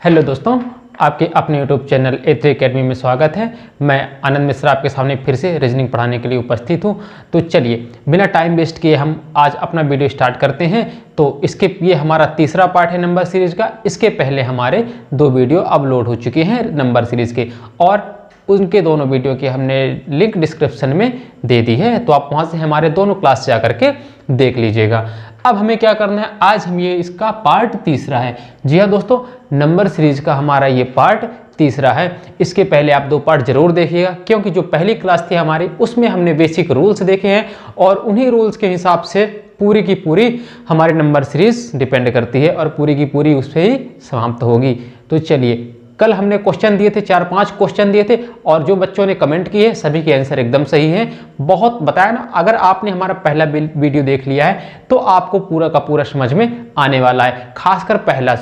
Hello दोस्तों, आपके अपने यूट्यूब चैनल A3 अकेडमी में स्वागत है। मैं आनंद मिश्रा आपके सामने फिर से रीजनिंग पढ़ाने के लिए उपस्थित हूँ। तो चलिए बिना टाइम वेस्ट किए हम आज अपना वीडियो स्टार्ट करते हैं। तो ये हमारा तीसरा पार्ट है नंबर सीरीज का। इसके पहले हमारे 2 वीडियो अपलोड हो चुके हैं नंबर सीरीज के, और उनके दोनों वीडियो की हमने लिंक डिस्क्रिप्शन में दे दी है, तो आप वहाँ से हमारे दोनों क्लास जा करके देख लीजिएगा। अब हमें क्या करना है, आज हम इसका पार्ट तीसरा है। जी हाँ दोस्तों, नंबर सीरीज का हमारा ये पार्ट तीसरा है। इसके पहले आप 2 पार्ट जरूर देखिएगा, क्योंकि जो पहली क्लास थी हमारी उसमें हमने बेसिक रूल्स देखे हैं और उन्हीं रूल्स के हिसाब से पूरी की पूरी हमारी नंबर सीरीज डिपेंड करती है और पूरी की पूरी उस पर ही समाप्त होगी। तो चलिए, कल हमने क्वेश्चन दिए थे, 4-5 क्वेश्चन दिए थे, और जो बच्चों ने कमेंट किए सभी के आंसर एकदम सही हैं। बहुत बताया ना, अगर आपने हमारा पहला वीडियो देख लिया है तो आपको पूरा का पूरा समझ में आने वाला है, खासकर पहला।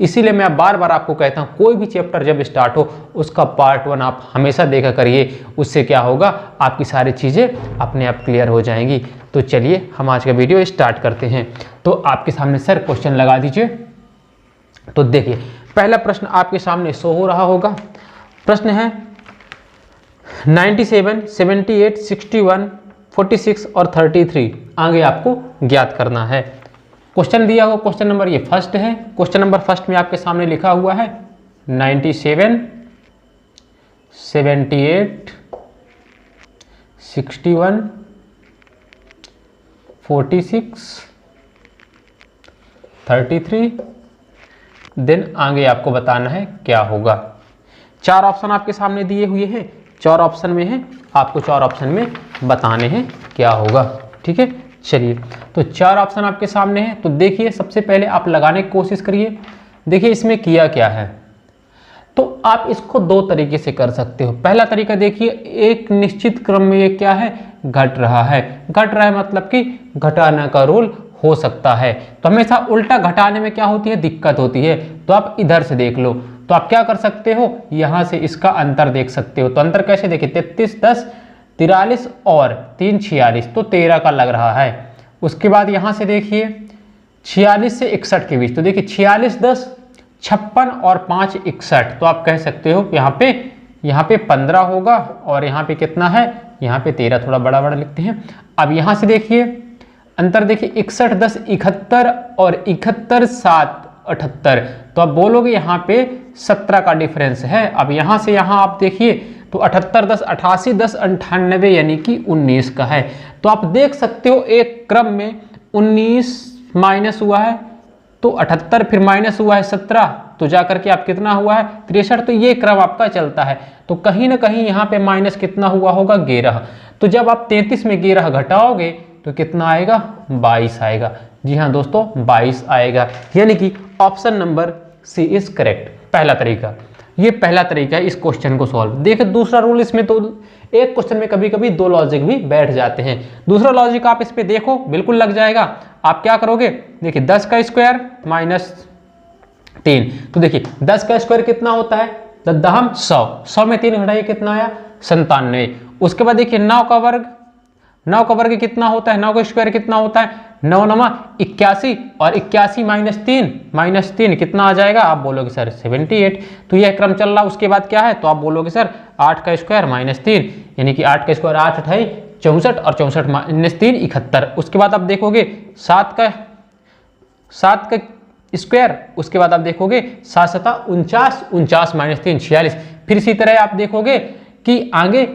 इसीलिए मैं बार बार आपको कहता हूँ, कोई भी चैप्टर जब स्टार्ट हो उसका पार्ट 1 आप हमेशा देखा करिए। उससे क्या होगा, आपकी सारी चीज़ें अपने आप क्लियर हो जाएंगी। तो चलिए हम आज का वीडियो स्टार्ट करते हैं। तो आपके सामने सर क्वेश्चन लगा दीजिए। तो देखिए, पहला प्रश्न आपके सामने शो हो रहा होगा। प्रश्न है 97, 78, 61, 46 और 33 आगे आपको ज्ञात करना है। क्वेश्चन दिया हुआ क्वेश्चन नंबर ये फर्स्ट है। क्वेश्चन नंबर फर्स्ट में आपके सामने लिखा हुआ है 97, 78, 61, 46, 33। देन आगे आपको बताना है क्या होगा। 4 ऑप्शन आपके सामने दिए हुए हैं, 4 ऑप्शन में है, आपको 4 ऑप्शन में बताने हैं क्या होगा। ठीक है, चलिए, तो 4 ऑप्शन आपके सामने हैं। तो देखिए, सबसे पहले आप लगाने की कोशिश करिए। देखिए इसमें किया क्या है, तो आप इसको 2 तरीके से कर सकते हो। पहला तरीका देखिए, एक निश्चित क्रम में ये क्या है, घट रहा है। घट रहा है मतलब कि घटाना का रूल हो सकता है। तो हमेशा उल्टा घटाने में क्या होती है, दिक्कत होती है। तो आप इधर से देख लो, तो आप क्या कर सकते हो, यहां से इसका अंतर देख सकते हो। तो अंतर कैसे देखिए, 33, 10, 43 और 3, 46, तो 13 का लग रहा है। उसके बाद यहां से देखिए 46 से 61 के बीच, तो देखिए 46, 10, 56 और 5, 61। तो आप कह सकते हो यहाँ पे 15 होगा, और यहाँ पे कितना है, यहाँ पे 13, थोड़ा बड़ा बड़ा लिखते हैं। अब यहाँ से देखिए अंतर देखिए, 61, 10, 71 और 71, 7, 78। तो आप बोलोगे यहाँ पे 17 का डिफरेंस है। अब यहाँ से यहाँ आप देखिए तो 78, 10, 88, 10, 98 यानी कि 19 का है। तो आप देख सकते हो एक क्रम में 19 माइनस हुआ है, तो 78 फिर माइनस हुआ है 17, तो जाकर के आप कितना हुआ है, 63। तो ये क्रम आपका चलता है। तो कहीं ना कहीं यहाँ पे माइनस कितना हुआ होगा, 11। तो जब आप 33 में 11 घटाओगे तो कितना आएगा, 22 आएगा। जी हाँ दोस्तों, 22 आएगा, यानी कि option number C is correct. पहला तरीका, ये पहला तरीका है इस क्वेश्चन को सॉल्व। देखिए दूसरा रूल, इसमें तो एक क्वेश्चन में कभी कभी 2 लॉजिक भी बैठ जाते हैं। दूसरा लॉजिक आप इस पे देखो, बिल्कुल लग जाएगा। आप क्या करोगे, देखिए 10 का स्क्वायर माइनस 3, तो देखिए 10 का स्क्वायर कितना होता है, 10 100, 100 में 3 घटाइए कितना आया, 97। उसके बाद देखिए 9 का वर्ग, 9 का वर्ग कितना होता है, 9 का स्क्वायर कितना होता है, 9 9 81, और 81 माइनस 3 कितना आ जाएगा, आप बोलोगे सर 78। तो यह क्रम चल रहा। उसके बाद क्या है, तो आप बोलोगे सर 8 का स्क्वायर माइनस 3, यानी कि 8 का स्क्वायर 8 अठाई 64 और 64 माइनस 3 71। उसके बाद आप देखोगे 7 का स्क्वायर, उसके बाद आप देखोगे 7 7 49, 49 माइनस 3 46। फिर इसी तरह आप देखोगे कि आगे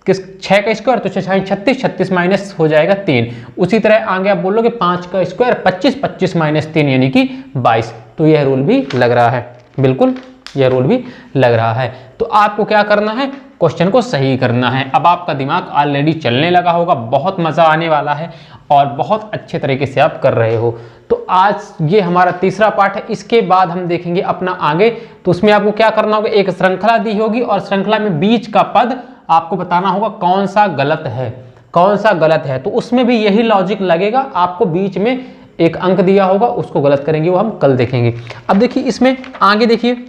6 का स्क्वायर, तो 6 36, 36 माइनस हो जाएगा 3। उसी तरह आगे आप बोलोगे 5 का स्क्वायर 25, 25 माइनस 3 यानी कि 22। तो यह रूल भी लग रहा है, बिल्कुल यह रूल भी लग रहा है। तो आपको क्या करना है, क्वेश्चन को सही करना है। अब आपका दिमाग ऑलरेडी चलने लगा होगा, बहुत मजा आने वाला है और बहुत अच्छे तरीके से आप कर रहे हो। तो आज ये हमारा तीसरा पार्ट है। इसके बाद हम देखेंगे अपना आगे। तो उसमें आपको क्या करना होगा, एक श्रृंखला दी होगी और श्रृंखला में बीच का पद आपको बताना होगा कौन सा गलत है, कौन सा गलत है। तो उसमें भी यही लॉजिक लगेगा, आपको बीच में एक अंक दिया होगा, उसको गलत करेंगे, वो हम कल देखेंगे। अब देखिए इसमें आगे देखिए,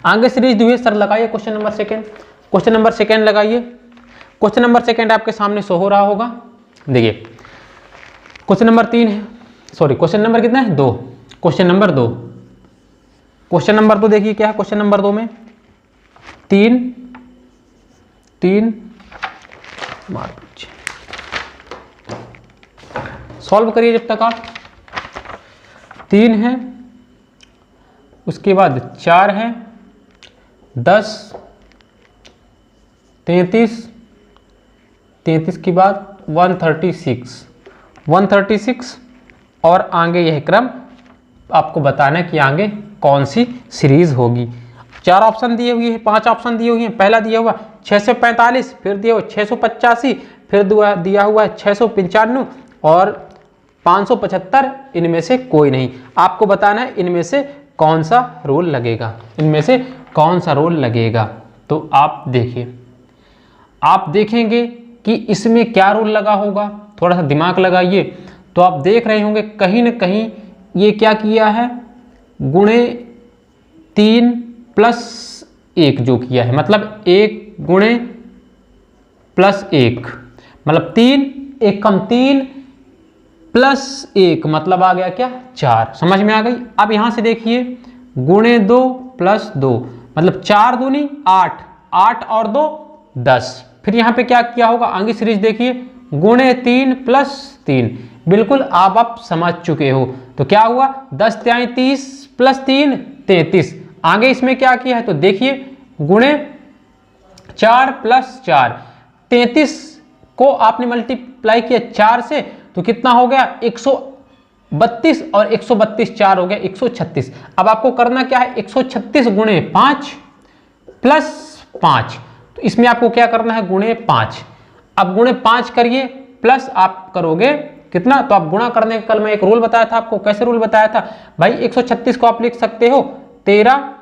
आगे सीरीज दी हुई, सर लगाइए question number second. Question number second लगाइए। क्वेश्चन नंबर सेकंड आपके सामने शो हो रहा होगा। देखिए क्वेश्चन नंबर 3 है, सॉरी क्वेश्चन नंबर कितना है, 2। क्वेश्चन नंबर 2, क्वेश्चन नंबर 2 देखिए क्या है क्वेश्चन नंबर 2 में 3 3 सॉल्व करिए जब तक आप। 3 है, उसके बाद 4 है, 10, 33, 33 के बाद 136 और आगे यह क्रम आपको बताना है कि आगे कौन सी सीरीज होगी। 4 ऑप्शन दिए हुए हैं, 5 ऑप्शन दिए हुए हैं। पहला दिया हुआ 645, फिर दिया हुआ 685, फिर दिया हुआ है 695 और 575। इनमें से कोई नहीं। आपको बताना है इनमें से कौन सा रूल लगेगा, इनमें से कौन सा रूल लगेगा। तो आप देखिए, आप देखेंगे कि इसमें क्या रूल लगा होगा, थोड़ा सा दिमाग लगाइए। तो आप देख रहे होंगे कहीं ना कहीं ये क्या किया है, गुणे 3 + 1 जो किया है, मतलब 1 गुणे +1 मतलब 3, 1 कम 3 + 1 मतलब आ गया क्या 4। समझ में आ गई। अब यहां से देखिए गुणे 2 + 2 मतलब 4 दूनी 8, 8 और 2 10। फिर यहां पे क्या किया होगा, आगे सीरीज देखिए गुणे 3 + 3। बिल्कुल आप समझ चुके हो। तो क्या हुआ 10 × 30 + 3 33। आगे इसमें क्या किया है तो देखिए गुणे 4 + 4 33 को आपने मल्टीप्लाई किया 4 से तो कितना हो गया 132 और 132 4 हो गया 136। अब आपको करना क्या है 136 गुणे 5 + 5। तो इसमें आपको क्या करना है गुणे 5। अब गुणे 5 करिए प्लस आप करोगे कितना, तो आप गुणा करने का कल मैं एक रूल बताया था आपको। कैसे रूल बताया था भाई, 136 को आप लिख सकते हो 13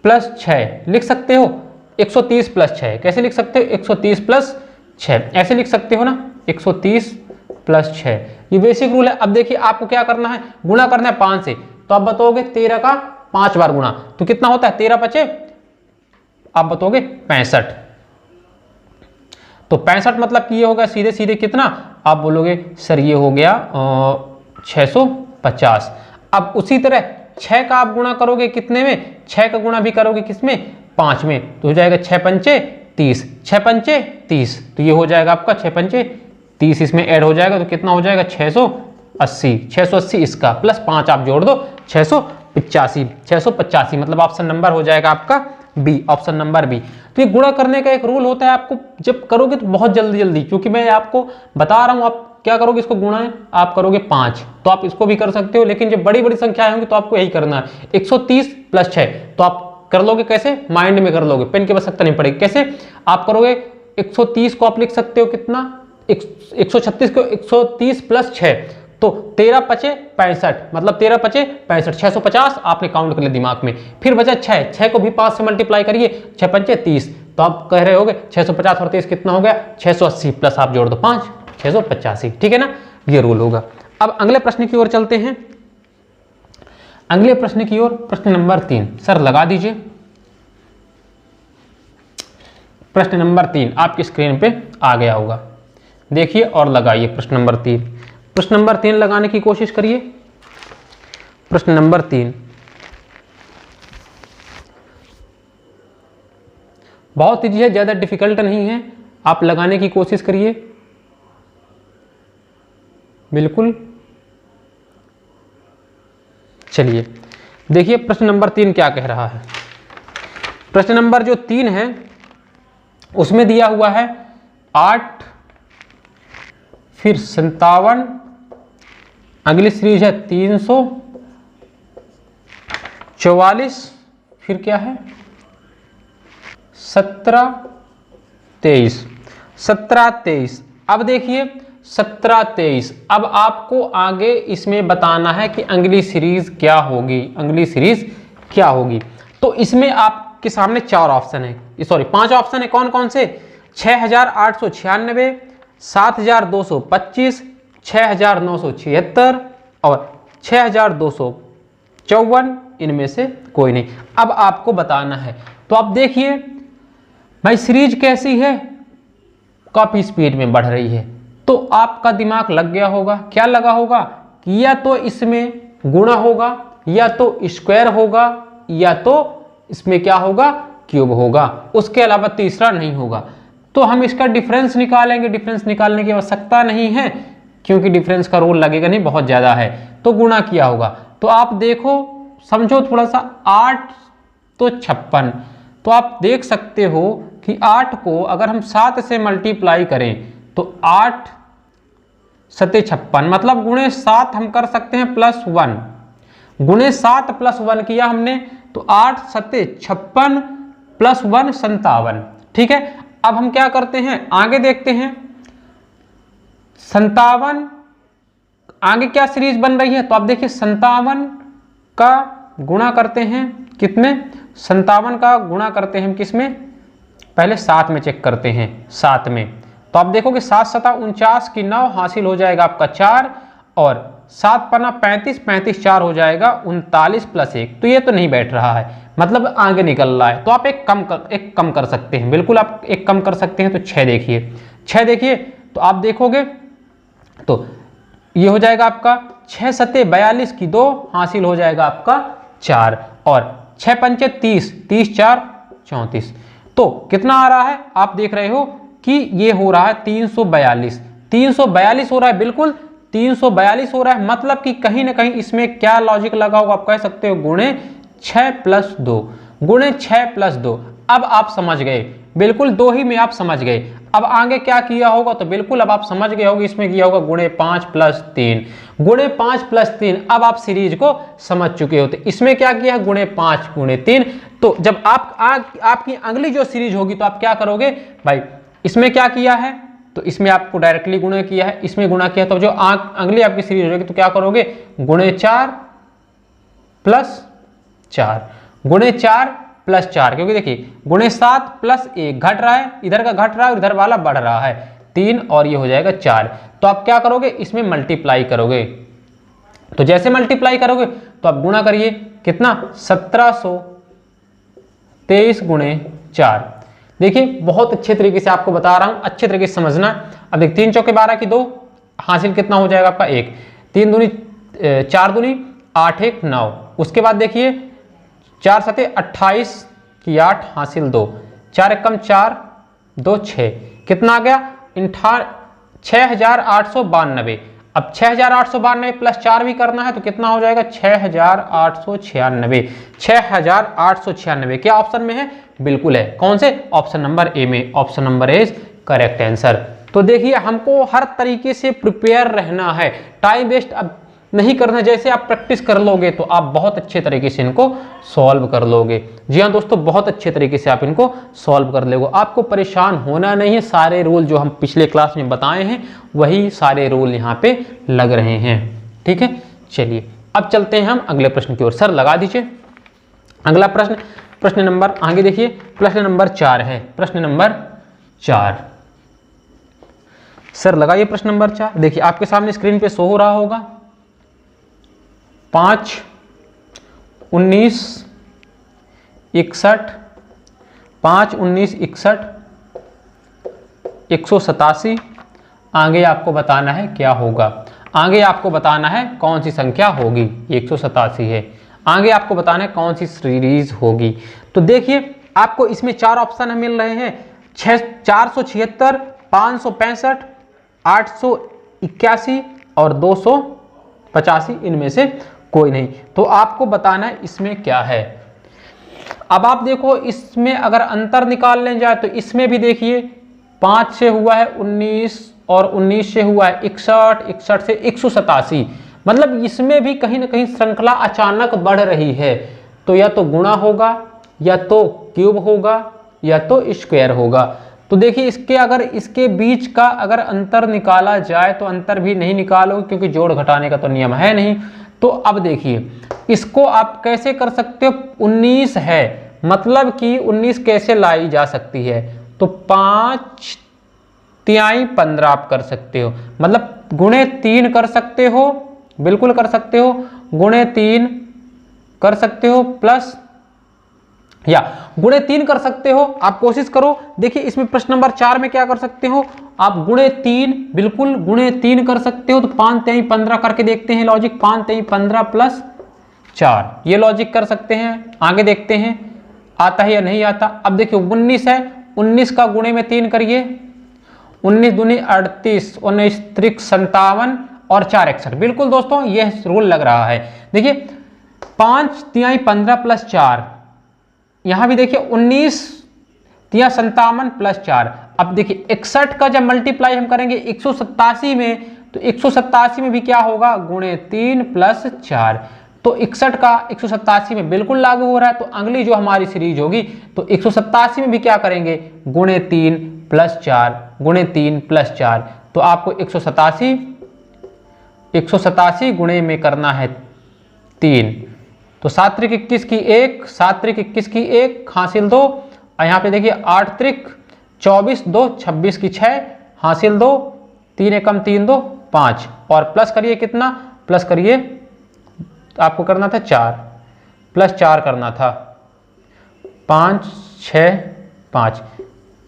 + 6 लिख सकते हो, 130 + 6 कैसे लिख सकते हो 130 + 6 ऐसे लिख सकते हो ना, 130 + 6 ये बेसिक रूल है। अब देखिए आपको क्या करना है, गुणा करना है 5 से। तो आप बताओगे 13 का 5 बार गुणा तो कितना होता है 13 × 5 आप बताओगे 65। तो 65 मतलब कि ये होगा सीधे सीधे कितना, आप बोलोगे सर ये हो गया 650। अब उसी तरह 6 का आप गुणा करोगे कितने में, 6 का गुणा भी करोगे किसमें 5 में, तो हो जाएगा 6 × 5 = 30, 6 × 5 = 30। तो ये हो जाएगा आपका 6 × 5 = 30 इसमें ऐड हो जाएगा तो कितना हो जाएगा 680। 680 इसका प्लस 5 आप जोड़ दो 685 मतलब ऑप्शन नंबर हो जाएगा आपका बी, ऑप्शन नंबर बी। तो ये गुणा करने का एक रूल होता है, आपको जब करोगे तो बहुत जल्दी जल्दी, क्योंकि मैं आपको बता रहा हूं आप क्या करोगे इसको गुणा आप करोगे 5 तो आप इसको भी कर सकते हो, लेकिन जब बड़ी बड़ी संख्याएं होंगी तो आपको यही करना है 130 + 6 तो आप कर लोगे कैसे, माइंड में कर लोगे, पेन की आवश्यकता नहीं पड़ेगी। कैसे आप करोगे 130 को आप लिख सकते हो कितना 136 को 130 + 6 तो 13 × 5 = 65 मतलब 13 × 5 = 65, 650 आपने काउंट कर लिया दिमाग में। फिर बचा 6 को भी 5 से मल्टीप्लाई करिए 6 × 5 = 30 तो आप कह रहे होगे 650 और 30 कितना हो गया 680 प्लस आप जोड़ दो 5 685। ठीक है ना, ये रूल होगा। अब अगले प्रश्न की ओर चलते हैं। अगले प्रश्न की ओर, प्रश्न नंबर 3 सर लगा दीजिए। प्रश्न नंबर 3 आपकी स्क्रीन पे आ गया होगा, देखिए और लगाइए प्रश्न नंबर 3। प्रश्न नंबर 3 लगाने की कोशिश करिए। प्रश्न नंबर 3 बहुत ईजी है, ज्यादा डिफिकल्ट नहीं है, आप लगाने की कोशिश करिए बिल्कुल। चलिए देखिए प्रश्न नंबर 3 क्या कह रहा है। प्रश्न नंबर जो 3 है उसमें दिया हुआ है 8 फिर 57, अगली सीरीज है 344, फिर क्या है 17 23 17 23। अब देखिए 17 23, अब आपको आगे इसमें बताना है कि अगली सीरीज क्या होगी, अगली सीरीज क्या होगी। तो इसमें आपके सामने 4 ऑप्शन है, सॉरी 5 ऑप्शन है। कौन कौन से, 6896, 7225, 6976 और 6254, इनमें से कोई नहीं। अब आपको बताना है। तो आप देखिए भाई सीरीज कैसी है, काफी स्पीड में बढ़ रही है, तो आपका दिमाग लग गया होगा, क्या लगा होगा कि या तो इसमें गुणा होगा या तो स्क्वायर होगा या तो इसमें क्या होगा, क्यूब होगा, उसके अलावा तीसरा नहीं होगा। तो हम इसका डिफरेंस निकालेंगे, डिफरेंस निकालने की आवश्यकता नहीं है क्योंकि डिफरेंस का रोल लगेगा नहीं, बहुत ज़्यादा है, तो गुणा किया होगा। तो आप देखो, समझो थोड़ा सा, 8 तो 56, तो आप देख सकते हो कि 8 को अगर हम 7 से मल्टीप्लाई करें तो 8 सते 56, मतलब गुणे 7 हम कर सकते हैं +1, गुणे 7 +1 किया हमने तो 8 सते 56 +1 57। ठीक है, अब हम क्या करते हैं, आगे देखते हैं। 57 आगे क्या सीरीज बन रही है, तो आप देखिए 57 का गुणा करते हैं कितने, 57 का गुणा करते हैं हम किसमें, पहले 7 में चेक करते हैं, 7 में। तो आप देखोगे 7 सता 49 की 9 हासिल हो जाएगा आपका 4, और 7 पन्ना 35, 35 4 हो जाएगा 39 + 1। तो ये तो नहीं बैठ रहा है, मतलब आगे निकल रहा है। तो आप एक कम कर सकते हैं, बिल्कुल आप एक कम कर सकते हैं। तो 6 देखिए, 6 देखिए, तो आप देखोगे तो ये हो जाएगा आपका 6 सते 42 की 2 हासिल हो जाएगा आपका 4, और 6 पंचे 30, 30 4 34। तो कितना आ रहा है, आप देख रहे हो कि ये हो रहा है 342, 342 हो रहा है, बिल्कुल 342 हो रहा है। मतलब कि कहीं ना कहीं इसमें क्या लॉजिक लगा होगा, आप कह सकते हो गुणे 6 + 2, गुणे 6 + 2। अब आप समझ गए, बिल्कुल 2 ही में आप समझ गए। अब आगे क्या किया होगा, तो बिल्कुल अब आप समझ गए होगे, इसमें किया होगा गुणे 5 + 3, गुणे 5 + 3। अब आप सीरीज को समझ चुके होते, इसमें क्या किया है, गुणे 5 गुणे 3। तो जब आपकी अगली जो सीरीज होगी तो आप क्या करोगे भाई, इसमें क्या किया है, तो इसमें आपको डायरेक्टली गुणा किया है, इसमें गुणा किया, तो जो अगली आपकी सीरीज होगी तो क्या करोगे, गुणे 4 + 4, गुणे 4 + 4, क्योंकि देखिए गुणे 7 + 1 घट रहा है, इधर का घट रहा है और इधर वाला बढ़ रहा है 3, और ये हो जाएगा 4। तो आप क्या करोगे, इसमें मल्टीप्लाई करोगे। तो जैसे मल्टीप्लाई करोगे तो आप गुणा करिए, कितना, 1723 गुणे 4। देखिए बहुत अच्छे तरीके से आपको बता रहा हूं, अच्छे तरीके से समझना। अब देख 3 चौके 12 की 2 हासिल कितना हो जाएगा आपका 1, 3 दूनी 4 दूनी 8 1 9। उसके बाद देखिए 4 सते 28 की 8 हासिल 2, 4 एकम 4 2 6, कितना आ गया 6892। अब 6892 + 4 भी करना है तो कितना हो जाएगा 6896, 6896। क्या ऑप्शन में है, बिल्कुल है, कौन से, ऑप्शन नंबर ए में, option number A is correct answer. तो देखिए हमको हर तरीके से प्रिपेयर रहना है, टाइम वेस्ट अब नहीं करना। जैसे आप प्रैक्टिस कर लोगे तो आप बहुत अच्छे तरीके से इनको सॉल्व कर लोगे। जी हाँ दोस्तों, बहुत अच्छे तरीके से आप इनको सॉल्व कर लोगे, आपको परेशान होना नहीं है। सारे रूल जो हम पिछले क्लास में बताए हैं वही सारे रूल यहाँ पे लग रहे हैं। ठीक है, चलिए अब चलते हैं हम अगले प्रश्न की ओर। सर लगा दीजिए अगला प्रश्न, प्रश्न नंबर आगे देखिए, प्रश्न नंबर 4 है, प्रश्न नंबर 4। सर लगाइए प्रश्न नंबर 4। देखिए आपके सामने स्क्रीन पे शो हो रहा होगा, 5 19 61, 5 19 61 187। आगे आपको बताना है क्या होगा, आगे आपको बताना है कौन सी संख्या होगी, 187 है। आगे आपको बताना है कौन सी सीरीज होगी। तो देखिए आपको इसमें 4 ऑप्शन मिल रहे हैं, 476, 565, 881 और 285, इनमें से कोई नहीं। तो आपको बताना है इसमें क्या है। अब आप देखो इसमें अगर अंतर निकाल लें जाए तो इसमें भी देखिए 5 से हुआ है 19 और 19 से हुआ है 61, 61 से 187। मतलब इसमें भी कहीं ना कहीं श्रृंखला अचानक बढ़ रही है। तो या तो गुणा होगा या तो क्यूब होगा या तो स्क्वायर होगा। तो देखिए इसके अगर इसके बीच का अगर अंतर निकाला जाए तो अंतर भी नहीं निकालोगे क्योंकि जोड़ घटाने का तो नियम है नहीं। तो अब देखिए इसको आप कैसे कर सकते हो, 19 है मतलब कि 19 कैसे लाई जा सकती है, तो 5 तिहाई 15 आप कर सकते हो, मतलब गुणे 3 कर सकते हो, बिल्कुल कर सकते हो, गुणे 3 कर सकते हो प्लस या गुणे 3 कर सकते हो। आप कोशिश करो, देखिए इसमें प्रश्न नंबर 4 में क्या कर सकते हो आप, गुणे 3, बिल्कुल गुणे 3 कर सकते हो। तो 5 तिहाई 15 करके देखते हैं लॉजिक, 5 तिहाई 15 प्लस 4। ये लॉजिक कर सकते हैं। आगे देखते हैं आता है या नहीं आता। अब देखिए 19 है, 19 का गुणे में 3 करिए, 19 दूनी 38, 19 त्रिक 57 और 4 61। बिल्कुल दोस्तों ये रूल लग रहा है। देखिए 5 तिहाई 15 प्लस 4, यहां भी देखिए 19 तिहाई 57 प्लस 4। अब देखिए 61 का जब मल्टीप्लाई हम करेंगे 187 में, तो 187 में भी क्या होगा, गुणे 3 प्लस 4। तो 61 का 187 में बिल्कुल लागू हो रहा है। तो अगली जो हमारी सीरीज होगी तो 187 में भी क्या करेंगे, गुणे 3 प्लस 4, गुणे 3 प्लस 4। तो आपको 187 गुणे में करना है 3। तो 7 त्रिक 21 की 1, 7 त्रिक 21 की 1 हासिल 2। और यहाँ पे देखिए 8 त्रिक 24, 2 26 की 6 हासिल 2, 3 एकम 3 2 5। और प्लस करिए कितना, प्लस करिए आपको करना था 4, प्लस 4 करना था 5 6 5,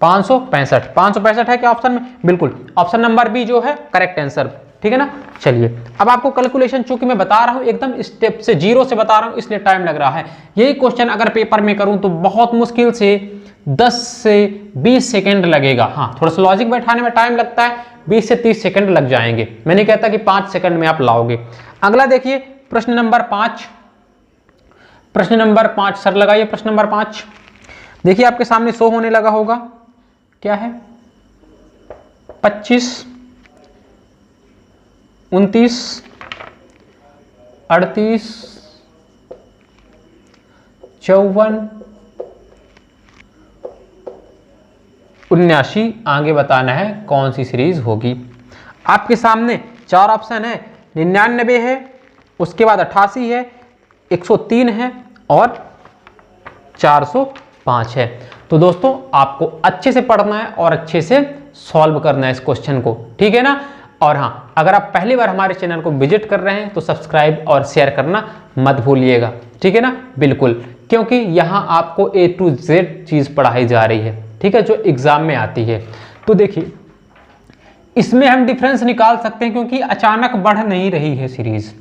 565। 565 है क्या ऑप्शन में, बिल्कुल ऑप्शन नंबर बी जो है करेक्ट आंसर। ठीक है ना। चलिए अब आपको कैलकुलेशन चूंकि मैं बता रहा हूं एकदम स्टेप से, जीरो से बता रहा हूं इसलिए टाइम लग रहा है। यही क्वेश्चन अगर पेपर में करूं तो बहुत मुश्किल से 10 से 20 सेकंड लगेगा। हाँ थोड़ा सा लॉजिक बैठाने में टाइम लगता है, 20 से 30 सेकंड लग जाएंगे। मैं नहीं कहता कि 5 सेकंड में आप लाओगे। अगला देखिए प्रश्न नंबर 5। प्रश्न नंबर 5 सर लगाइए। प्रश्न नंबर 5 देखिए आपके सामने शो होने लगा होगा, क्या है 25 29 38 54 79। आगे बताना है कौन सी सीरीज होगी। आपके सामने 4 ऑप्शन है, 99 है, उसके बाद 88 है, 103 है और 405 है। तो दोस्तों आपको अच्छे से पढ़ना है और अच्छे से सॉल्व करना है इस क्वेश्चन को। ठीक है ना। और हाँ अगर आप पहली बार हमारे चैनल को विजिट कर रहे हैं तो सब्सक्राइब और शेयर करना मत भूलिएगा। ठीक है ना, बिल्कुल, क्योंकि यहाँ आपको A to Z चीज़ पढ़ाई जा रही है। ठीक है, जो एग्जाम में आती है। तो देखिए इसमें हम डिफरेंस निकाल सकते हैं क्योंकि अचानक बढ़ नहीं रही है सीरीज।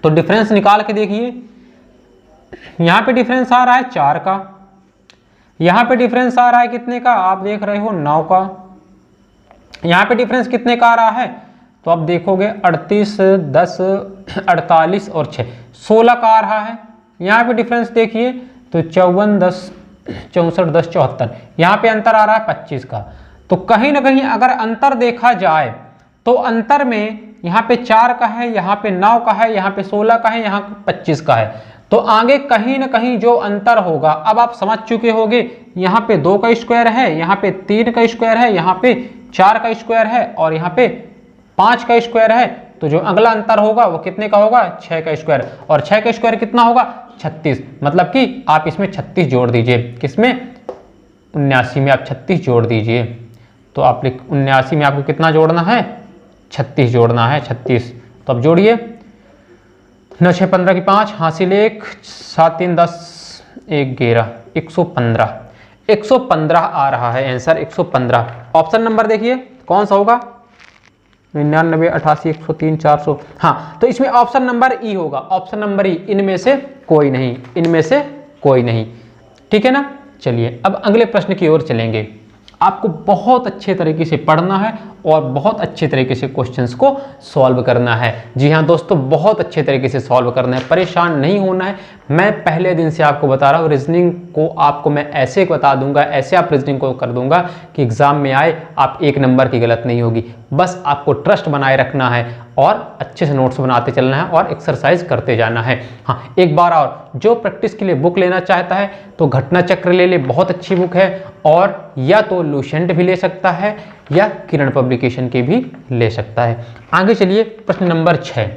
तो डिफरेंस निकाल के देखिए, यहाँ पे डिफरेंस आ रहा है 4 का, यहाँ पे डिफरेंस आ रहा है कितने का, आप देख रहे हो 9 का। यहाँ पे डिफरेंस कितने का आ रहा है, तो आप देखोगे 38 10 48 और 6 16 का आ रहा है। यहाँ पे डिफरेंस देखिए तो 54 10 64 10 74, यहाँ पे अंतर आ रहा है 25 का। तो कहीं ना कहीं अगर अंतर देखा जाए तो अंतर में यहाँ पे 4 का है, यहाँ पे 9 का है, यहाँ पे 16 का है, यहाँ 25 का है। तो आगे कहीं ना कहीं जो अंतर होगा, अब आप समझ चुके होंगे, यहाँ पे 2 का स्क्वायर है, यहाँ पे 3 का स्क्वायर है, यहाँ पे 4 का स्क्वायर है और यहाँ पे 5 का स्क्वायर है। तो जो अगला अंतर होगा वो कितने का होगा, 6 का स्क्वायर। और 6 का स्क्वायर कितना होगा, 36। मतलब कि आप इसमें 36 जोड़ दीजिए, किसमें 79 में आप 36 जोड़ दीजिए। तो आप 79 में आपको कितना जोड़ना है, 36 जोड़ना है, 36। तो अब जोड़िए, 9 6 15 की 5 हासिल 1 7 3 10 1 11 115 115 आ रहा है आंसर, 115। ऑप्शन नंबर देखिए कौन सा होगा, 99 88 103 400। हाँ तो इसमें ऑप्शन नंबर ई होगा, ऑप्शन नंबर ई, इनमें से कोई नहीं, इनमें से कोई नहीं। ठीक है ना। चलिए अब अगले प्रश्न की ओर चलेंगे। आपको बहुत अच्छे तरीके से पढ़ना है और बहुत अच्छे तरीके से क्वेश्चंस को सॉल्व करना है। जी हाँ दोस्तों, बहुत अच्छे तरीके से सॉल्व करना है, परेशान नहीं होना है। मैं पहले दिन से आपको बता रहा हूँ, रीजनिंग को आपको मैं ऐसे बता दूंगा, ऐसे आप रीजनिंग को कर दूंगा कि एग्जाम में आए आप 1 नंबर की गलत नहीं होगी। बस आपको ट्रस्ट बनाए रखना है और अच्छे से नोट्स बनाते चलना है और एक्सरसाइज करते जाना है। हाँ एक बार और, जो प्रैक्टिस के लिए बुक लेना चाहता है तो घटना चक्र ले ले, बहुत अच्छी बुक है। और या तो लुसेंट भी ले सकता है या किरण पब्लिकेशन की भी ले सकता है। आगे चलिए प्रश्न नंबर 6।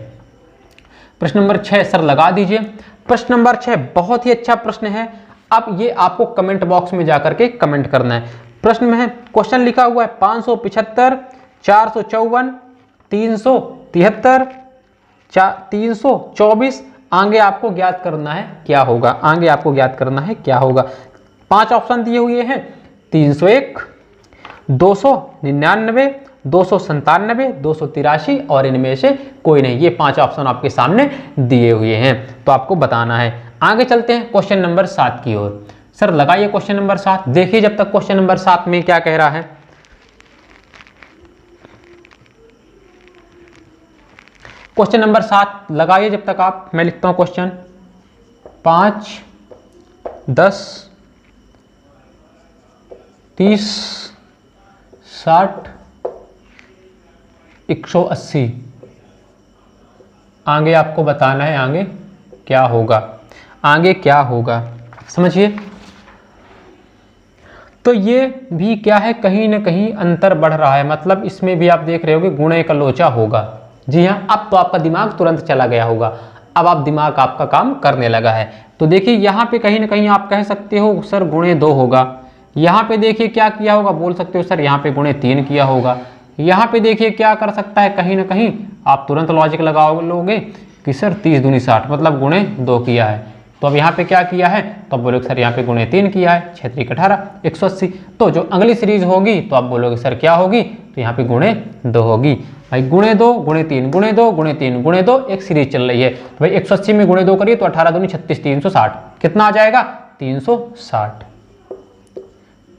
प्रश्न नंबर 6 सर लगा दीजिए। प्रश्न नंबर 6 बहुत ही अच्छा प्रश्न है। अब ये आपको कमेंट बॉक्स में जाकर के कमेंट करना है। प्रश्न में है, क्वेश्चन लिखा हुआ है 575 454 373 324। आगे आपको ज्ञात करना है क्या होगा, आगे आपको ज्ञात करना है क्या होगा। 5 ऑप्शन दिए हुए हैं, 301 299 297, 283 और इनमें से कोई नहीं। ये 5 ऑप्शन आपके सामने दिए हुए हैं, तो आपको बताना है। आगे चलते हैं क्वेश्चन नंबर 7 की ओर। सर लगाइए क्वेश्चन नंबर 7। देखिए जब तक क्वेश्चन नंबर 7 में क्या कह रहा है। क्वेश्चन नंबर 7 लगाइए जब तक आप, मैं लिखता हूं क्वेश्चन। 5, 10, 30, 60, 180। आगे आपको बताना है आगे क्या होगा, आगे क्या होगा, समझिए। तो ये भी क्या है, कहीं ना कहीं अंतर बढ़ रहा है, मतलब इसमें भी आप देख रहे होगे गुणे का लोचा होगा। जी हाँ, अब तो आपका दिमाग तुरंत चला गया होगा, अब आप दिमाग आपका काम करने लगा है। तो देखिए यहाँ पे कहीं ना कहीं आप कह सकते हो सर गुणे 2 होगा। यहाँ पे देखिए क्या किया होगा, बोल सकते हो सर यहाँ पे गुणे 3 किया होगा। यहाँ पे देखिए क्या कर सकता है, कहीं ना कहीं आप तुरंत लॉजिक लगाओ लोगे कि सर 30 दूनी 60 मतलब गुणे 2 किया है। तो अब यहाँ पे क्या किया है, तो आप बोलोगे सर यहाँ पे गुणे 3 किया है, 6 3 18 180। तो जो अगली सीरीज होगी तो आप बोलोगे सर क्या होगी, तो यहाँ पे गुणे 2 होगी। भाई गुणे 2 गुणे 3 गुणे 2 गुणे 3 गुणे 2 एक सीरीज चल रही है। तो भाई 180 में गुणे 2 करिए तो 18 दूनी 36 360 कितना आ जाएगा 360।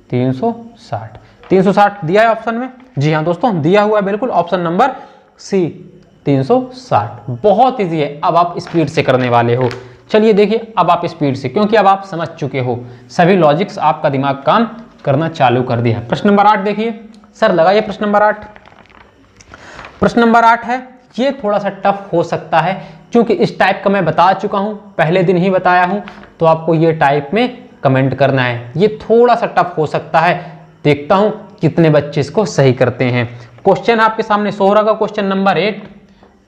360 दिया है ऑप्शन में। जी हाँ दोस्तों दिया हुआ है बिल्कुल, ऑप्शन नंबर सी 360। बहुत इजी है, अब आप स्पीड से करने वाले हो। चलिए देखिए अब आप स्पीड से, क्योंकि अब आप समझ चुके हो सभी लॉजिक्स, आपका दिमाग काम करना चालू कर दिया है। प्रश्न नंबर 8 देखिए। सर लगाइए प्रश्न नंबर 8। प्रश्न नंबर 8 है, ये थोड़ा सा टफ हो सकता है क्योंकि इस टाइप का मैं बता चुका हूं, पहले दिन ही बताया हूं, तो आपको ये टाइप में कमेंट करना है। ये थोड़ा सा टफ हो सकता है, देखता हूं कितने बच्चे इसको सही करते हैं। क्वेश्चन आपके सामने शो हो रहा, question number 8।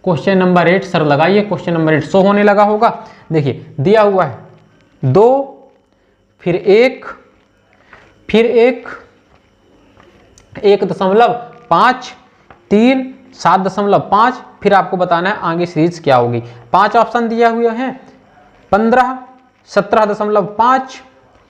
Question number 8 sir लगाइए, क्वेश्चन नंबर 8 शो होने लगा होगा। देखिए दिया हुआ है 2 फिर 1 फिर 1.5 3 7.5 फिर आपको बताना है आगे सीरीज क्या होगी। 5 ऑप्शन दिया हुए हैं, 15 17.5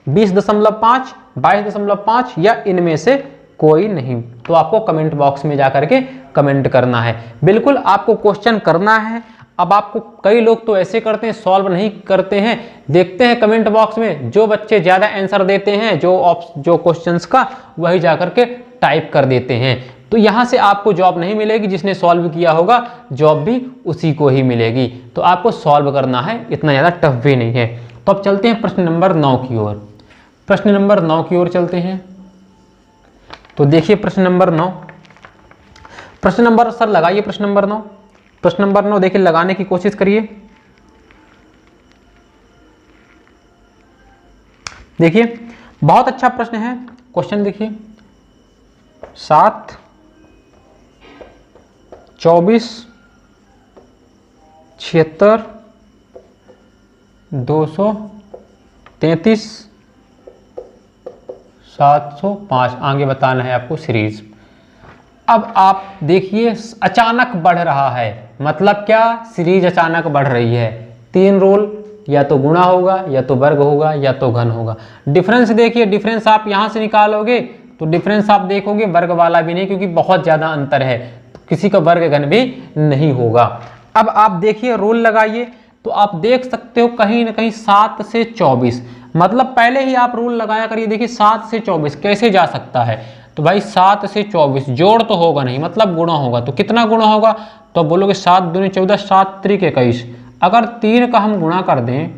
20.5 22.5 या इनमें से कोई नहीं। तो आपको कमेंट बॉक्स में जाकर के कमेंट करना है, बिल्कुल आपको क्वेश्चन करना है। अब आपको कई लोग तो ऐसे करते हैं सॉल्व नहीं करते हैं, देखते हैं कमेंट बॉक्स में जो बच्चे ज़्यादा आंसर देते हैं जो क्वेश्चंस का, वही जाकर के टाइप कर देते हैं। तो यहाँ से आपको जॉब नहीं मिलेगी, जिसने सॉल्व किया होगा जॉब भी उसी को ही मिलेगी। तो आपको सॉल्व करना है, इतना ज़्यादा टफ भी नहीं है। तो अब चलते हैं प्रश्न नंबर 9 की ओर। प्रश्न नंबर 9 की ओर चलते हैं। तो देखिए प्रश्न नंबर 9। प्रश्न नंबर सर लगाइए प्रश्न नंबर 9। प्रश्न नंबर 9 देखिए लगाने की कोशिश करिए। देखिए बहुत अच्छा प्रश्न है। क्वेश्चन देखिए 7 24 76 233 705 आगे बताना है आपको सीरीज। अब आप देखिए अचानक बढ़ रहा है, मतलब क्या, सीरीज अचानक बढ़ रही है। 3 रोल, या तो गुणा होगा या तो वर्ग होगा या तो घन होगा। डिफरेंस देखिए, डिफरेंस आप यहां से निकालोगे तो डिफरेंस आप देखोगे वर्ग वाला भी नहीं, क्योंकि बहुत ज्यादा अंतर है, तो किसी का वर्ग घन भी नहीं होगा। अब आप देखिए रोल लगाइए तो आप देख सकते हो कहीं ना कहीं 7 से 24, मतलब पहले ही आप रूल लगाया करिए। देखिए 7 से 24 कैसे जा सकता है, तो भाई 7 से 24 जोड़ तो होगा नहीं, मतलब गुणा होगा। तो कितना गुणा होगा, तो बोलोगे 7 दूनी 14 7 त्रिक 21। अगर 3 का हम गुणा कर दें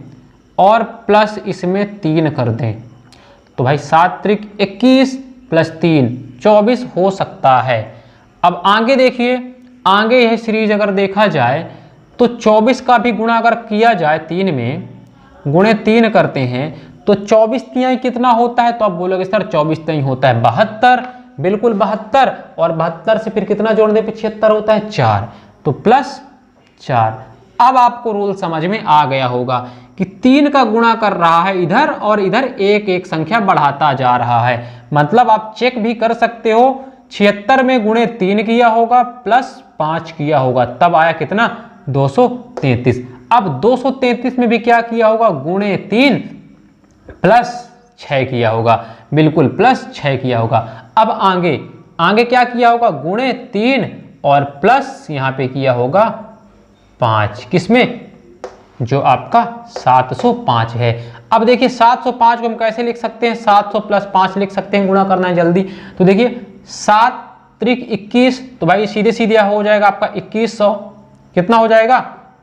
और प्लस इसमें 3 कर दें तो भाई 7 त्रिक 21 प्लस 3 24 हो सकता है। अब आगे देखिए, आगे यह सीरीज अगर देखा जाए तो 24 का भी गुणा अगर किया जाए 3 में, गुणे 3 करते हैं तो 24 तिहाई कितना होता है, तो आप बोलोगे सर 24 तिहाई होता है 72, बिल्कुल 72। और 72 से फिर कितना जोड़ दे, 75 होता है 4, तो प्लस 4। अब आपको रूल समझ में आ गया होगा कि 3 का गुणा कर रहा है इधर और इधर एक एक संख्या बढ़ाता जा रहा है। मतलब आप चेक भी कर सकते हो, 76 में गुणे 3 किया होगा प्लस 5 किया होगा, तब आया कितना 233। अब 233 में भी क्या किया होगा, गुणे 3 प्लस 6 किया होगा, बिल्कुल प्लस 6 किया होगा। अब आगे आगे क्या किया होगा, गुणे 3 और प्लस यहाँ पे किया होगा 5, किसमें, जो आपका 705 है। अब देखिए 705 को हम कैसे लिख सकते हैं, 700 प्लस 5 लिख सकते हैं, गुणा करना है जल्दी। तो देखिए 7 त्रिक 21, तो भाई सीधे सीधे हो जाएगा आपका 2100, कितना हो जाएगा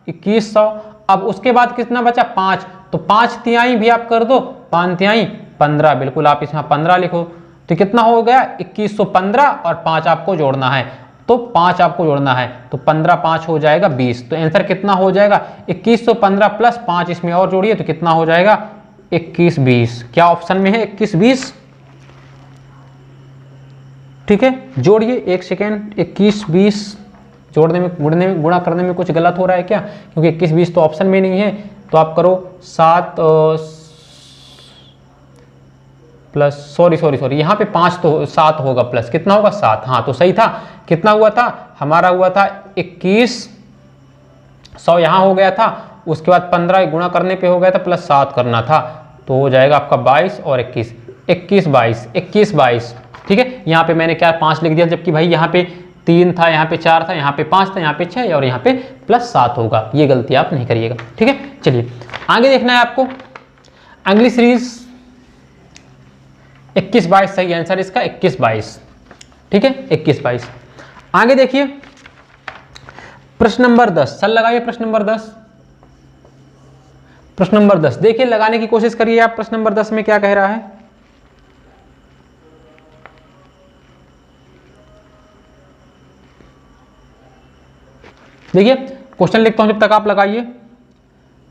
2100। अब उसके बाद कितना बचा 5, तो 5 तिहाई भी आप कर दो, 5 तिहाई 15, बिल्कुल आप इसमें 15 लिखो, तो कितना हो गया 2115 और 5 आपको जोड़ना है, तो 5 आपको जोड़ना है, तो 15 5 हो जाएगा 20। तो आंसर कितना हो जाएगा 2115 प्लस 5 इसमें और जोड़िए तो कितना हो जाएगा 2120। क्या ऑप्शन में है 2120, ठीक है। जोड़िए, एक सेकेंड, 2120 जोड़ने में, गुणने में, गुणा करने में कुछ गलत हो रहा है क्या, क्योंकि 2120 तो ऑप्शन में नहीं है। तो आप करो 7 प्लस, सॉरी यहाँ पे 5 तो 7 होगा, प्लस कितना होगा 7, हाँ तो सही था। कितना हुआ था हमारा, हुआ था 2100 यहाँ हो गया था, उसके बाद 15 गुणा करने पे हो गया था, प्लस 7 करना था, तो हो जाएगा आपका 22 और 21, 21 22, ठीक है। यहाँ पे मैंने क्या 5 लिख दिया, जबकि भाई यहाँ पे 3 था, यहाँ पे 4 था, यहाँ पे 5 था, यहाँ पे 6 और यहाँ पे प्लस 7 होगा। ये गलती आप नहीं करिएगा, ठीक है। चलिए आगे देखना है आपको अगली सीरीज 21-22 सही आंसर इसका 21-22, ठीक है 21-22। आगे देखिए प्रश्न नंबर 10, सल लगाइए प्रश्न नंबर 10। प्रश्न नंबर 10 देखिए, लगाने की कोशिश करिए आप। प्रश्न नंबर 10 में क्या कह रहा है, देखिए क्वेश्चन लिखता हूं जब तक आप लगाइए।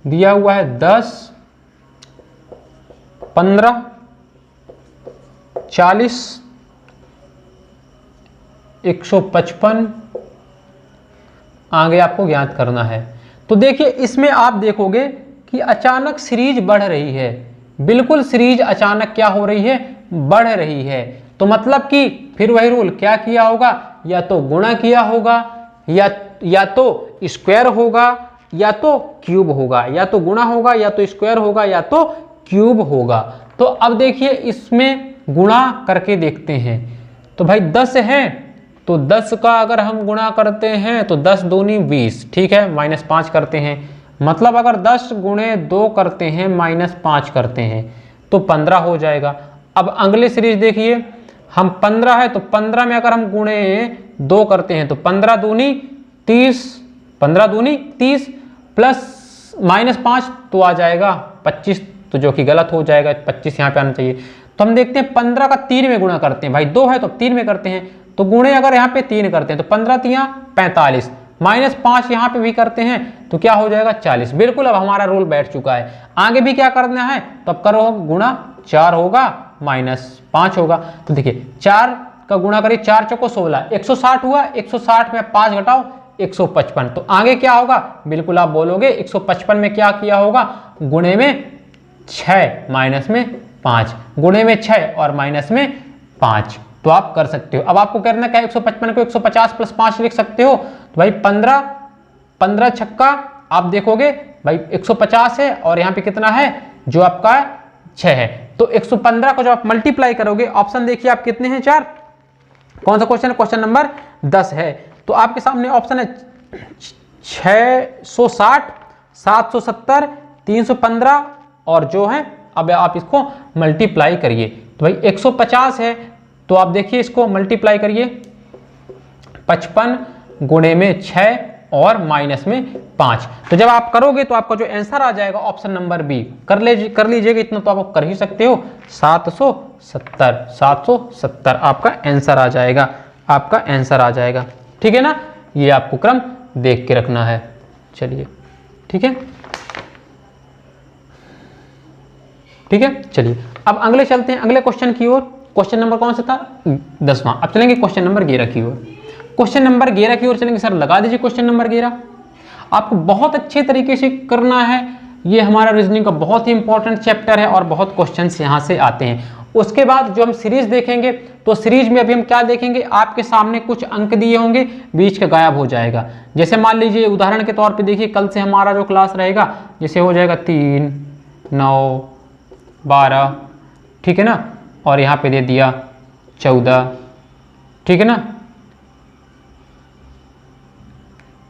दिया हुआ है 10 15 40 155, आगे आपको ज्ञात करना है। तो देखिए इसमें आप देखोगे कि अचानक सीरीज बढ़ रही है, बिल्कुल सीरीज अचानक क्या हो रही है, बढ़ रही है। तो मतलब कि फिर वही रूल, क्या किया होगा, या तो गुणा किया होगा, या तो स्क्वायर होगा, या तो क्यूब होगा, या तो गुणा होगा, या तो स्क्वायर होगा, या तो क्यूब होगा। तो अब देखिए इसमें गुणा करके देखते हैं। तो भाई 10 है, तो 10 का अगर हम गुणा करते हैं तो 10 दूनी 20, ठीक है, -5 करते हैं, मतलब अगर 10 गुणे 2 करते हैं -5 करते हैं तो 15 हो जाएगा। अब अगले सीरीज देखिए, हम 15 है तो 15 में अगर हम गुणे 2 करते हैं तो 15 दूनी 30, 15 दूनी 30 प्लस -5 तो आ जाएगा 25, तो जो कि गलत हो जाएगा, 25 यहाँ पे आना चाहिए। तो हम देखते हैं 15 का 3 में गुणा करते हैं, भाई 2 है तो 3 में करते हैं, तो गुणे अगर यहाँ पे 3 करते हैं तो 15 3 45, -5 यहाँ पे भी करते हैं तो क्या हो जाएगा 40। बिल्कुल अब हमारा रूल बैठ चुका है। आगे भी क्या करना है, तो अब करो गुणा 4 होगा -5 होगा। तो देखिए 4 का गुणा करिए, 4 चौको 16, 160 हुआ, 160 में 5 घटाओ 155, तो आगे क्या होगा, बिल्कुल आप बोलोगे 155 में क्या किया होगा, गुणे में 6 माइनस में 5, गुणे में 6 और माइनस में 5, तो आप कर सकते हो। अब आपको करना क्या है, 155 को 150 प्लस 5 लिख सकते हो, तो भाई 15 छक्का आप देखोगे भाई 150 है और यहाँ पे कितना है जो आपका 6 है, तो 115 को जब आप मल्टीप्लाई करोगे, ऑप्शन देखिए आप कितने हैं 4, कौन सा क्वेश्चन है, क्वेश्चन नंबर 10 है। तो आपके सामने ऑप्शन है 660, 770, 315 और जो है, अब आप इसको मल्टीप्लाई करिए, तो भाई 150 है, तो आप देखिए इसको मल्टीप्लाई करिए, 55 गुणे में 6 और माइनस में 5, तो जब आप करोगे तो आपका जो आंसर आ जाएगा ऑप्शन नंबर बी, कर लीजिएगा, इतना तो आप कर ही सकते हो, 770 आपका आंसर आ जाएगा, आपका आंसर आ जाएगा, ठीक है ना। ये आपको क्रम देख के रखना है। चलिए ठीक है, ठीक है। चलिए अब अगले चलते हैं, अगले क्वेश्चन की ओर। क्वेश्चन नंबर कौन सा था, 10वां। अब चलेंगे क्वेश्चन नंबर 11 की ओर। क्वेश्चन नंबर 11 की ओर चलेंगे। सर लगा दीजिए क्वेश्चन नंबर 11, आपको बहुत अच्छे तरीके से करना है। ये हमारा रीजनिंग का बहुत ही इंपॉर्टेंट चैप्टर है और बहुत क्वेश्चंस यहाँ से आते हैं। उसके बाद जो हम सीरीज देखेंगे, तो सीरीज में अभी हम क्या देखेंगे, आपके सामने कुछ अंक दिए होंगे, बीच का गायब हो जाएगा। जैसे मान लीजिए उदाहरण के तौर पे देखिए, कल से हमारा जो क्लास रहेगा, जैसे हो जाएगा 3, 9, 12, ठीक है ना, और यहाँ पे दे दिया 14, ठीक है ना।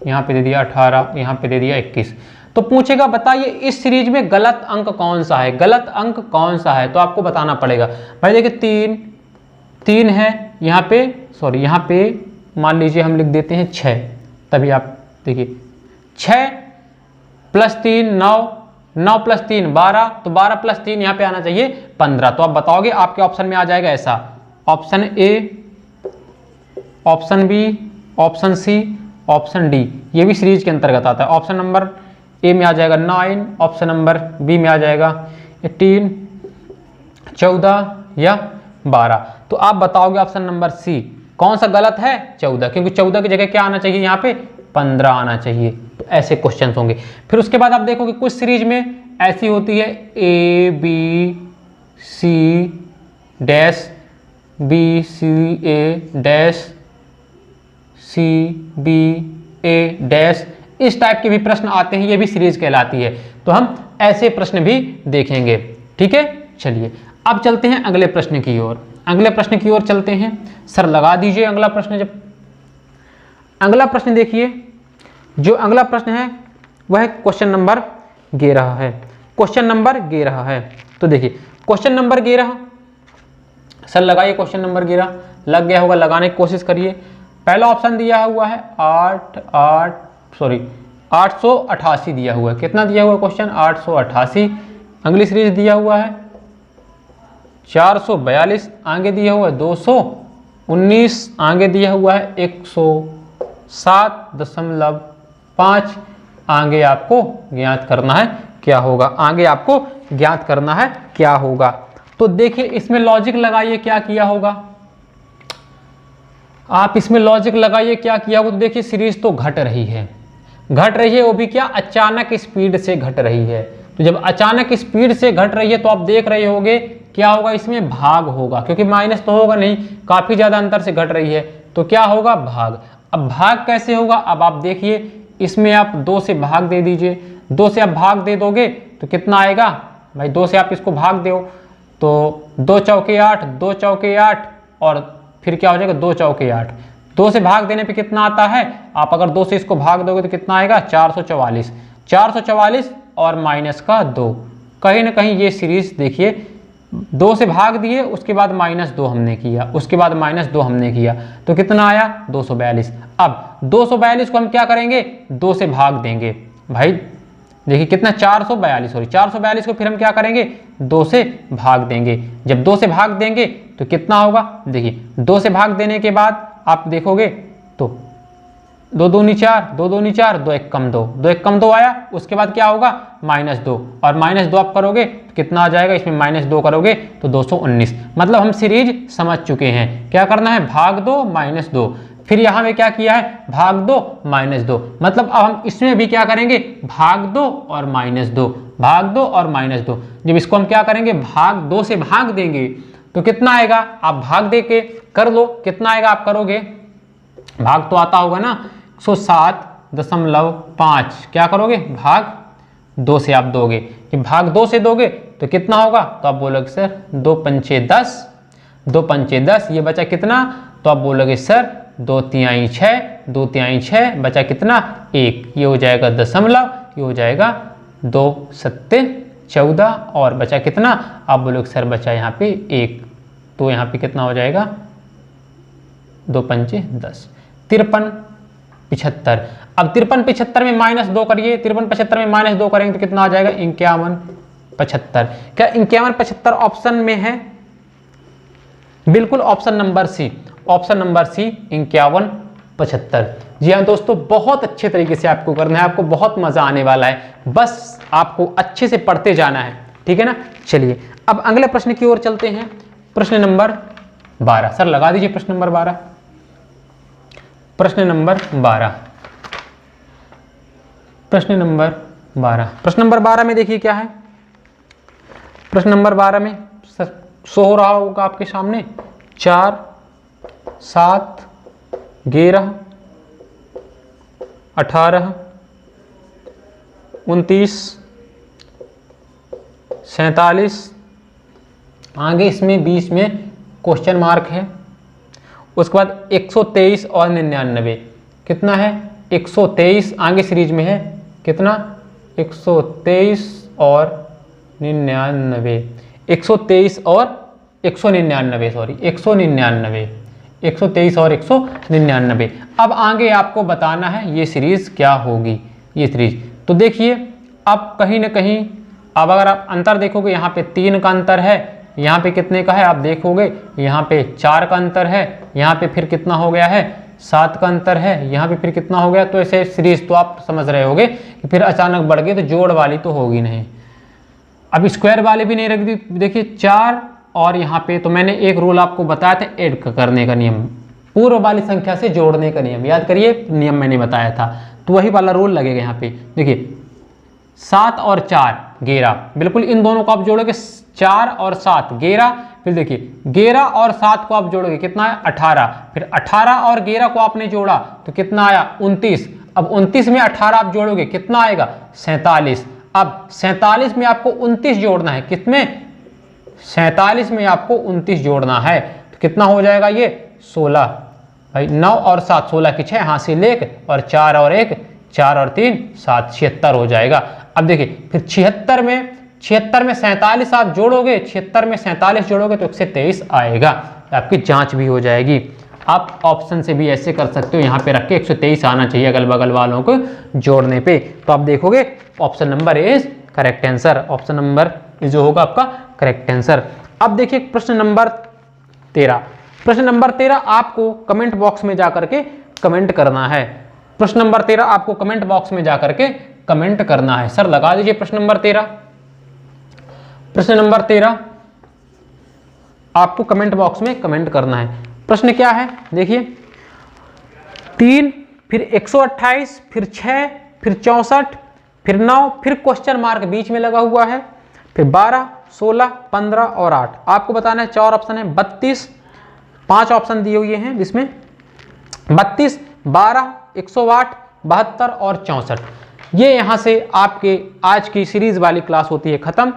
यहाँ पे दे दिया 18, यहाँ पे दे दिया 21। तो पूछेगा बताइए इस सीरीज में गलत अंक कौन सा है, गलत अंक कौन सा है, तो आपको बताना पड़ेगा। भाई देखिए 3 है यहाँ पे, सॉरी यहाँ पे मान लीजिए हम लिख देते हैं 6, तभी आप देखिए 6 + 3 9, 9 + 3 12, तो 12 + 3 यहाँ पे आना चाहिए 15। तो आप बताओगे आपके ऑप्शन में आ जाएगा ऐसा, option A, option B, option C, option D, ये भी सीरीज के अंतर्गत आता है। ऑप्शन नंबर ए में आ जाएगा 9, ऑप्शन नंबर बी में आ जाएगा 18, 14 या 12। तो आप बताओगे ऑप्शन नंबर सी कौन सा गलत है, 14, क्योंकि 14 की जगह क्या आना चाहिए यहाँ पे 15 आना चाहिए। तो ऐसे क्वेश्चन होंगे। फिर उसके बाद आप देखोगे कुछ सीरीज में ऐसी होती है A B C dash, B C A dash, C B A dash, इस टाइप के भी प्रश्न आते हैं, ये भी सीरीज कहलाती है। तो हम ऐसे प्रश्न भी देखेंगे। ठीक है, चलिए अब चलते हैं अगले प्रश्न की ओर। अगले प्रश्न की ओर चलते हैं। सर लगा दीजिए अगला प्रश्न। जब अगला प्रश्न देखिए, जो अगला प्रश्न है वह क्वेश्चन नंबर 11 है। क्वेश्चन नंबर 11 है। तो देखिए क्वेश्चन नंबर 11, सर लगाइए क्वेश्चन नंबर 11। लग गया होगा, लगाने की कोशिश करिए। पहला ऑप्शन दिया हुआ है 888 दिया हुआ है। कितना दिया हुआ है क्वेश्चन, 888। अगली सीरीज दिया हुआ है 442, आगे दिया हुआ है 219, आगे दिया हुआ है 107.5। आगे आपको ज्ञात करना है क्या होगा, आगे आपको ज्ञात करना है क्या होगा। तो देखिए इसमें लॉजिक लगाइए क्या किया होगा, आप इसमें लॉजिक लगाइए क्या किया होगा। तो देखिए सीरीज तो घट रही है, वो भी क्या अचानक स्पीड से घट रही है। तो जब अचानक स्पीड से घट रही है तो आप देख रहे होगे क्या होगा, इसमें भाग होगा, क्योंकि माइनस तो होगा नहीं, काफी ज्यादा अंतर से घट रही है, तो क्या होगा भाग। अब भाग कैसे होगा, अब आप देखिए इसमें आप 2 से भाग दे दीजिए। 2 से आप भाग दे दोगे तो कितना आएगा भाई, 2 से आप इसको भाग दो तो 2 चौके 8, 2 चौके 8 और फिर क्या हो जाएगा 2 चौके 8। 2 से भाग देने पे कितना आता है, आप अगर 2 से इसको भाग दोगे तो कितना आएगा 444। 444 और माइनस का 2, कहीं ना कहीं ये सीरीज देखिए 2 से भाग दिए, उसके बाद -2 हमने किया, उसके बाद -2 हमने किया, तो कितना आया 242। अब 242 को हम क्या करेंगे, 2 से भाग देंगे। भाई देखिए कितना 442, सॉरी 442 को फिर हम क्या करेंगे 2 से भाग देंगे। जब 2 से भाग देंगे तो कितना होगा, देखिए 2 से भाग देने के बाद आप देखोगे तो 2 दूनी 4, 2 दूनी 4, 2 एक कम 2, 2 एक कम 2 आया। उसके बाद क्या होगा -2, और -2 आप करोगे तो कितना आ जाएगा, इसमें -2 करोगे तो 219। मतलब हम सीरीज समझ चुके हैं, क्या करना है भाग 2 -2। फिर यहाँ में क्या किया है भाग 2 -2, मतलब अब हम इसमें भी क्या करेंगे भाग 2 और -2, भाग 2 और -2। जब इसको हम क्या करेंगे भाग 2 से भाग देंगे तो कितना आएगा, आप भाग दे के कर लो, कितना आएगा आप करोगे, भाग तो आता होगा ना 107.5, क्या करोगे भाग 2 से आप दोगे। कि भाग 2 से दोगे तो कितना होगा, तो आप बोलोगे सर 2 पंचे 10, 2 पंचे 10, ये बचा कितना, तो आप बोलोगे सर 2 तिहाई 6, 2 तिहाई 6 बचा कितना 1, ये हो जाएगा दशमलव, ये हो जाएगा 2 सत्ते 14 और बचा कितना, आप बोलोगे सर बचा यहाँ पे 1, तो यहाँ पे कितना हो जाएगा 2 पंचे 10, 53 75। अब 53 75 में -2 करिए, 53 75 में -2 करेंगे तो कितना आ जाएगा 51 75। क्या 51 75 ऑप्शन में है, बिल्कुल option number C, option number C 51 75। जी हाँ दोस्तों, बहुत अच्छे तरीके से आपको करना है, आपको बहुत मजा आने वाला है, बस आपको अच्छे से पढ़ते जाना है, ठीक है ना। चलिए अब अगले प्रश्न की ओर चलते हैं। प्रश्न नंबर 12, सर लगा दीजिए प्रश्न नंबर 12। प्रश्न नंबर 12, प्रश्न नंबर 12, प्रश्न नंबर 12 में देखिए क्या है। प्रश्न नंबर 12 में सर शो हो रहा होगा आपके सामने 4 7 11 18 29 47, आगे इसमें 20 में क्वेश्चन मार्क है, उसके बाद 123 और 99 कितना है 123, आगे सीरीज में है कितना 123 और 99, 123 और 199, सॉरी 199, 123 और 199। अब आगे आपको बताना है ये सीरीज क्या होगी, ये सीरीज। तो देखिए अब कहीं ना कहीं, अब अगर आप अंतर देखोगे यहाँ पे 3 का अंतर है, यहाँ पे कितने का है आप देखोगे, यहाँ पे 4 का अंतर है, यहाँ पे फिर कितना हो गया है 7 का अंतर है, यहाँ पे फिर कितना हो गया। तो ऐसे सीरीज तो आप समझ रहे होगे कि फिर अचानक बढ़ गई तो जोड़ वाली तो होगी नहीं। अब स्क्वायर वाले भी नहीं रख दी, देखिए 4 और यहाँ पे तो मैंने एक रूल आपको बताया था ऐड करने का नियम, पूर्व वाली संख्या से जोड़ने का नियम, याद करिए नियम मैंने बताया था, तो वही वाला रूल लगेगा यहाँ पे। देखिए 7 और 4 11, बिल्कुल इन दोनों को आप जोड़ोगे 4 और 7 11, फिर देखिए 11 और 7 को आप जोड़ोगे कितना है 18, फिर 18 और 11 को आपने जोड़ा तो कितना आया 29। अब 29 में 18 आप जोड़ोगे कितना आएगा 47। अब 47 में आपको 29 जोड़ना है, कितने 47 में आपको 29 जोड़ना है, तो कितना हो जाएगा ये 16। भाई 9 और 7 16 की 6 हासिल 1 और 4 और 1 4 और 3 7 76 हो जाएगा। अब देखिए फिर 76 में 47 आप जोड़ोगे, 76 में 47 जोड़ोगे तो 123 आएगा, आपकी जांच भी हो जाएगी। आप ऑप्शन से भी ऐसे कर सकते हो, यहाँ पे रख के 123 आना चाहिए अगल बगल वालों को जोड़ने पे, तो आप देखोगे option number is correct answer, option number जो होगा आपका करेक्ट आंसर। अब देखिए प्रश्न नंबर 13, प्रश्न नंबर 13 आपको कमेंट बॉक्स में जाकर के कमेंट करना है। प्रश्न नंबर 13 आपको कमेंट बॉक्स में जाकर के कमेंट करना है। सर लगा दीजिए प्रश्न नंबर 13। प्रश्न नंबर 13 आपको कमेंट बॉक्स में कमेंट करना है। प्रश्न क्या है देखिए 3 फिर 128 फिर 6 फिर 64 फिर 9 फिर क्वेश्चन मार्क बीच में लगा हुआ है, फिर 12 16 15 और 8 आपको बताना है। 4 ऑप्शन है 32, 5 ऑप्शन दिए हुए हैं जिसमें 32 12 108 72 और 64। ये यहाँ से आपके आज की सीरीज वाली क्लास होती है ख़त्म।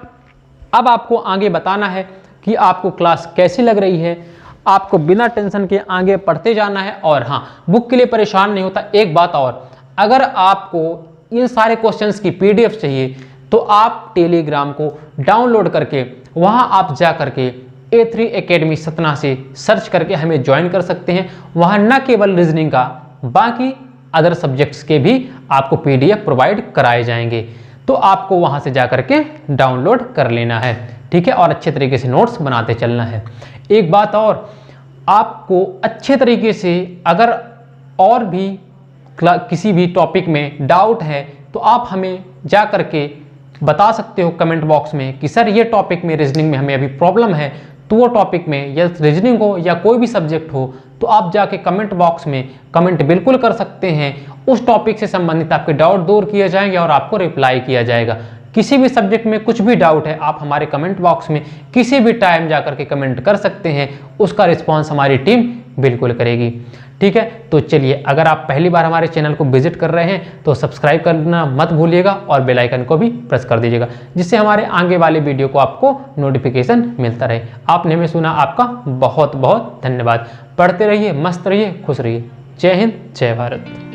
अब आपको आगे बताना है कि आपको क्लास कैसी लग रही है, आपको बिना टेंशन के आगे पढ़ते जाना है। और हाँ, बुक के लिए परेशान नहीं होता। एक बात और, अगर आपको इन सारे क्वेश्चंस की PDF चाहिए तो आप टेलीग्राम को डाउनलोड करके वहाँ आप जा करके A3 एकेडमी सतना से सर्च करके हमें ज्वाइन कर सकते हैं। वहाँ न केवल रीजनिंग का, बाकी अदर सब्जेक्ट्स के भी आपको PDF प्रोवाइड कराए जाएंगे, तो आपको वहाँ से जा करके डाउनलोड कर लेना है, ठीक है। और अच्छे तरीके से नोट्स बनाते चलना है। एक बात और, आपको अच्छे तरीके से अगर और भी किसी भी टॉपिक में डाउट है तो आप हमें जा करके बता सकते हो कमेंट बॉक्स में कि सर ये टॉपिक में रीजनिंग में हमें अभी प्रॉब्लम है। तो वो टॉपिक में या रीजनिंग हो या कोई भी सब्जेक्ट हो तो आप जाके कमेंट बॉक्स में कमेंट बिल्कुल कर सकते हैं। उस टॉपिक से संबंधित आपके डाउट दूर किए जाएंगे और आपको रिप्लाई किया जाएगा। किसी भी सब्जेक्ट में कुछ भी डाउट है आप हमारे कमेंट बॉक्स में किसी भी टाइम जाकर के कमेंट कर सकते हैं, उसका रिस्पॉन्स हमारी टीम बिल्कुल करेगी, ठीक है। तो चलिए, अगर आप पहली बार हमारे चैनल को विजिट कर रहे हैं तो सब्सक्राइब करना मत भूलिएगा और बेल आइकन को भी प्रेस कर दीजिएगा, जिससे हमारे आगे वाले वीडियो को आपको नोटिफिकेशन मिलता रहे। आपने हमें सुना, आपका बहुत बहुत धन्यवाद। पढ़ते रहिए, मस्त रहिए, खुश रहिए। जय हिंद, जय भारत।